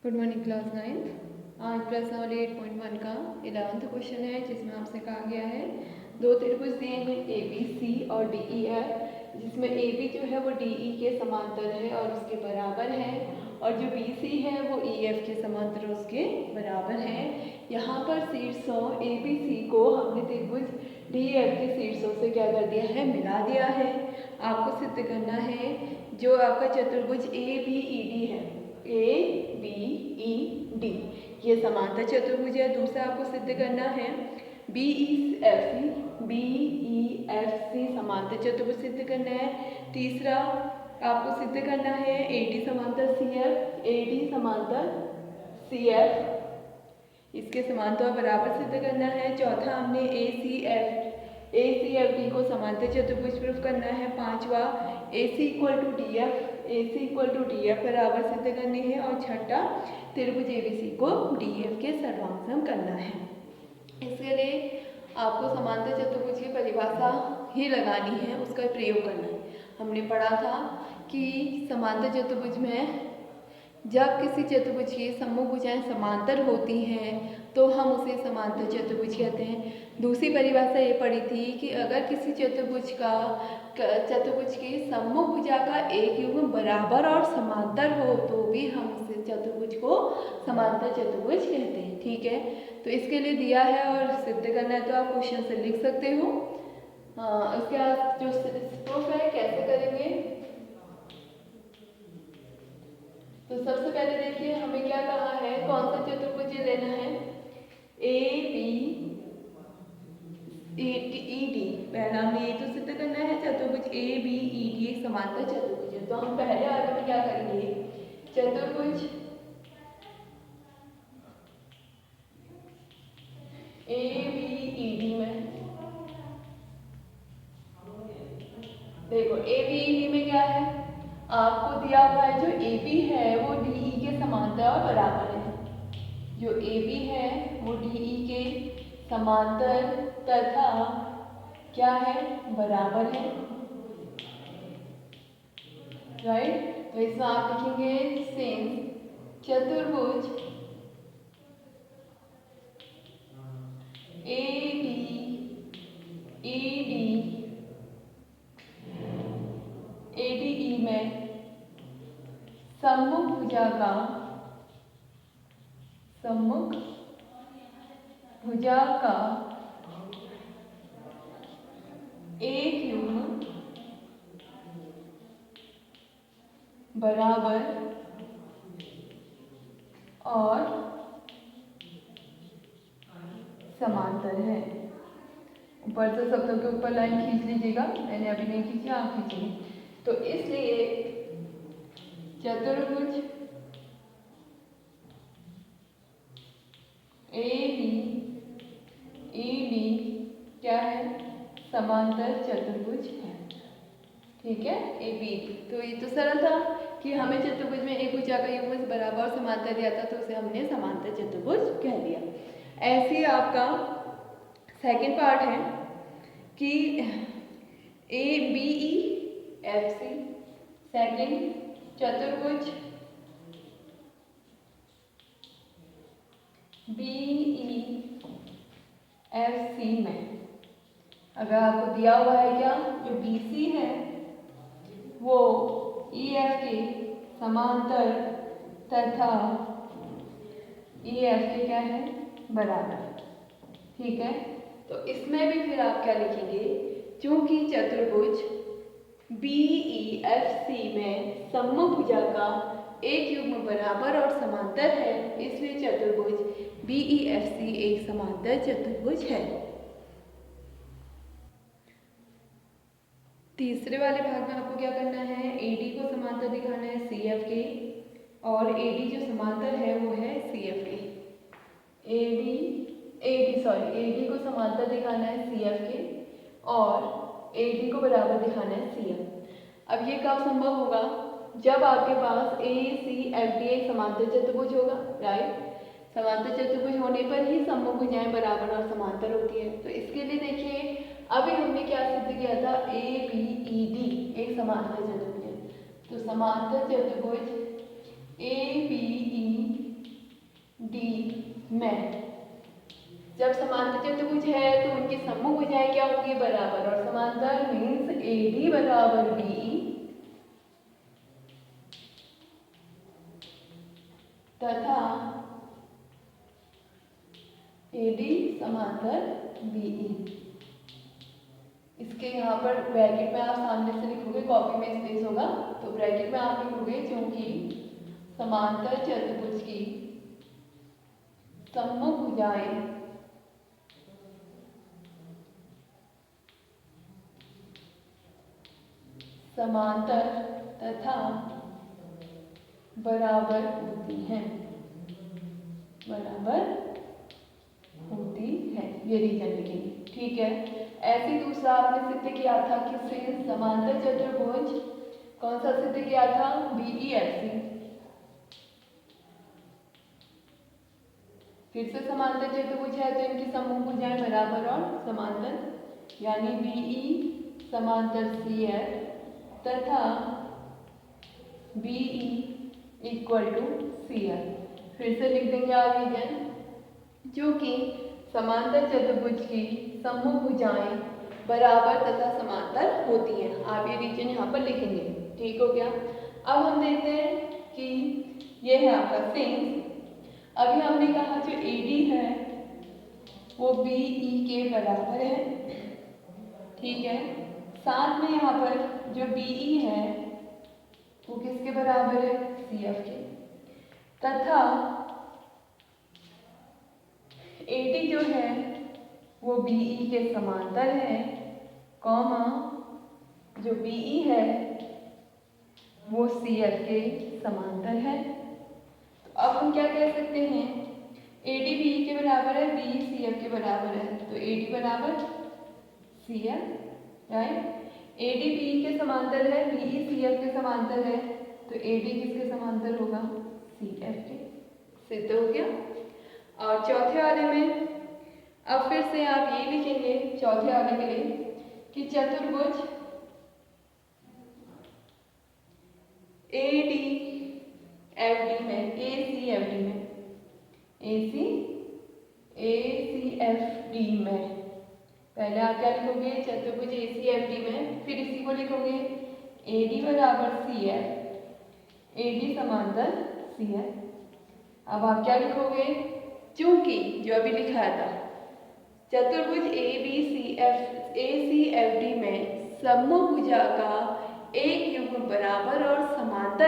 Good morning class 9। आज प्रश्न वाले 8.1 का 11th क्वेश्चन है, जिसमें आपसे कहा गया है दो त्रिभुज दिए हैं ए बी सी और डी ई एफ, जिसमें ए बी जो है वो डी ई के समांतर है और उसके बराबर है, और जो बी सी है वो ई एफ के समांतर उसके बराबर है। यहाँ पर शीर्षों ए बी सी को हमने त्रिभुज डी एफ के शीर्षों से क्या कर दिया है, मिला दिया है। आपको सिद्ध करना है जो आपका चतुर्भुज ए बी ई डी है, ए बी ई डी, ये समांतर चतुर्भुज है। दूसरा आपको सिद्ध करना है बी ई एफ सी समांतर चतुर्भुज सिद्ध करना है। तीसरा आपको सिद्ध करना है ए डी समांतर सी एफ, ए डी समांतर सी एफ, इसके समांतर बराबर सिद्ध करना है। चौथा हमने ए सी एफ डी को समांतर चतुर्भुज प्रूफ करना है। पांचवा ए सी इक्वल टू डी एफ बराबर सिद्ध करनी है। और छठा त्रिभुज ए बी सी को डी एफ के सर्वांगसम करना है। इसके लिए आपको समांतर चतुर्भुज की परिभाषा ही लगानी है, उसका प्रयोग करना है। हमने पढ़ा था कि समांतर चतुर्भुज में जब किसी चतुर्भुज की समूह भुजाएं समांतर होती हैं तो हम उसे समांतर चतुर्भुज कहते हैं। दूसरी परिभाषा ये पढ़ी थी कि अगर किसी चतुर्भुज की समूह भुजा का एक युग्म बराबर और समांतर हो तो भी हम उसे चतुर्भुज को समांतर चतुर्भुज कहते हैं। ठीक है, तो इसके लिए दिया है और सिद्ध करना है, तो आप क्वेश्चन से लिख सकते हो। इसके बाद जो प्रूफ है कैसे करेंगे, तो सबसे पहले देखिए हमें क्या कहा है, कौन सा चतुर्भुज लेना है, ए बी ई डी। पहला हमें ये तो सिद्ध करना है चतुर्भुज ए बी ई डी एक समांतर चतुर्भुज है। तो हम पहले वाले में क्या करेंगे, चतुर्भुज ए बी ई डी में देखो ए बी ई डी में क्या है, आपको दिया हुआ है जो ए बी है वो डी ई के समांतर और बराबर है। जो ए बी है वो डी ई के समांतर तथा क्या है, बराबर है। राइट, तो इसमें आप लिखेंगे सिंस चतुर्भुज ए बी ई डी में सम्मुख भुजा का एक युग्म बराबर और समांतर है। ऊपर से शब्दों के ऊपर लाइन खींच लीजिएगा, मैंने अभी नहीं खींची, आप खींचिए। तो इसलिए चतुर्भुज ए बी ई डी क्या है, समांतर चतुर्भुज है। ठीक है, ए बी डी। तो ये तो सरल था कि हमें चतुर्भुज में एक भुजा का युग्म बराबर और समांतर दिया था, तो उसे हमने समांतर चतुर्भुज कह दिया। ऐसे ही आपका सेकंड पार्ट है कि A B E F C, second चतुर्भुज बी ई एफ सी में अगर आपको दिया हुआ है क्या, जो बी सी है वो ई एफ के समांतर तथा ई एफ के क्या है, बराबर। ठीक है, तो इसमें भी फिर आप क्या लिखेंगे, चूंकि चतुर्भुज बी ई एफ सी में सम्मुख भुजा का एक युग्म बराबर और समांतर है, इसलिए चतुर्भुज बी ई एफ सी एक समांतर चतुर्भुज है। तीसरे वाले भाग में आपको क्या करना है, ए डी को समांतर दिखाना है सी एफ के, और ए डी जो समांतर है वो है सी एफ के। ए डी को समांतर दिखाना है सी एफ के और ए डी को बराबर दिखाना है सी एफ। अब ये कब संभव होगा, जब आपके पास ए सी एफ डी एक समांतर चतुर्भुज होगा। राइट, समांतर चतुर्भुज होने पर ही सम्मुख भुजाएं बराबर और समांतर होती है। तो इसके लिए देखिए अभी हमने क्या सिद्ध किया था, ए बी ई डी एक समांतर चतुर्भुज है। तो समांतर चतुर्भुज ए बी ई डी में। जब समांतर चतुर्भुज है तो उनकी सम्मुख भुजाएं क्या होंगी? बराबर। और समांतर मीन्स AD बराबर BE तथा AD समांतर BE। इसके यहाँ पर ब्रैकेट में आप सामने से लिखोगे, कॉपी में स्पेस होगा तो ब्रैकेट में आप लिखोगे क्योंकि समांतर चतुर्भुज की सम्मुख भुजाएं समांतर तथा बराबर होती हैं, बराबर होती है। ये रीजन लिखेंगे, ठीक है। ऐसे दूसरा आपने सिद्ध किया था किससे? समांतर चतुर्भुज कौन सा सिद्ध किया था? BEFC। फिर से समांतर चतुर्भुज है तो इनकी सम्मुख भुजाएं बराबर और समांतर, यानी BE समांतर CF तथा BE इक्वल टू CF। फिर से लिख देंगे आप रीजन, जो कि समांतर चतुर्भुज की सम्मुख भुजाएं बराबर तथा समांतर होती हैं। आप ये रीजन यहाँ पर लिखेंगे, ठीक हो गया। अब हम देखते हैं कि ये है आपका सिंस। अभी हमने कहा जो AD है वो BE के बराबर है, ठीक है। साथ में यहाँ पर जो BE है वो किसके बराबर है? CF के। तथा AD जो है वो BE के समांतर है, कॉमा जो BE है वो CF के समांतर है। तो अब हम क्या कह सकते हैं? AD BE के बराबर है, BE CF के बराबर है, तो AD बराबर CF, राइट। AD BE के समांतर है, BE CF के समांतर है, तो AD किसके समांतर होगा? CF के। सिद्ध हो गया। और चौथे वाले में अब फिर से आप ये लिखेंगे चौथे वाले के लिए कि चतुर्भुज ACFD में ACFD में पहले आप क्या लिखोगे? चतुर्भुज ACFD में, फिर इसी को लिखोगे AD बराबर CF, AD समांतर CF। अब आप क्या लिखोगे? चूंकि जो अभी लिखा था चतुर्भुज ACFD में सम्मुख भुजा का एक युग्म बराबर और समांतर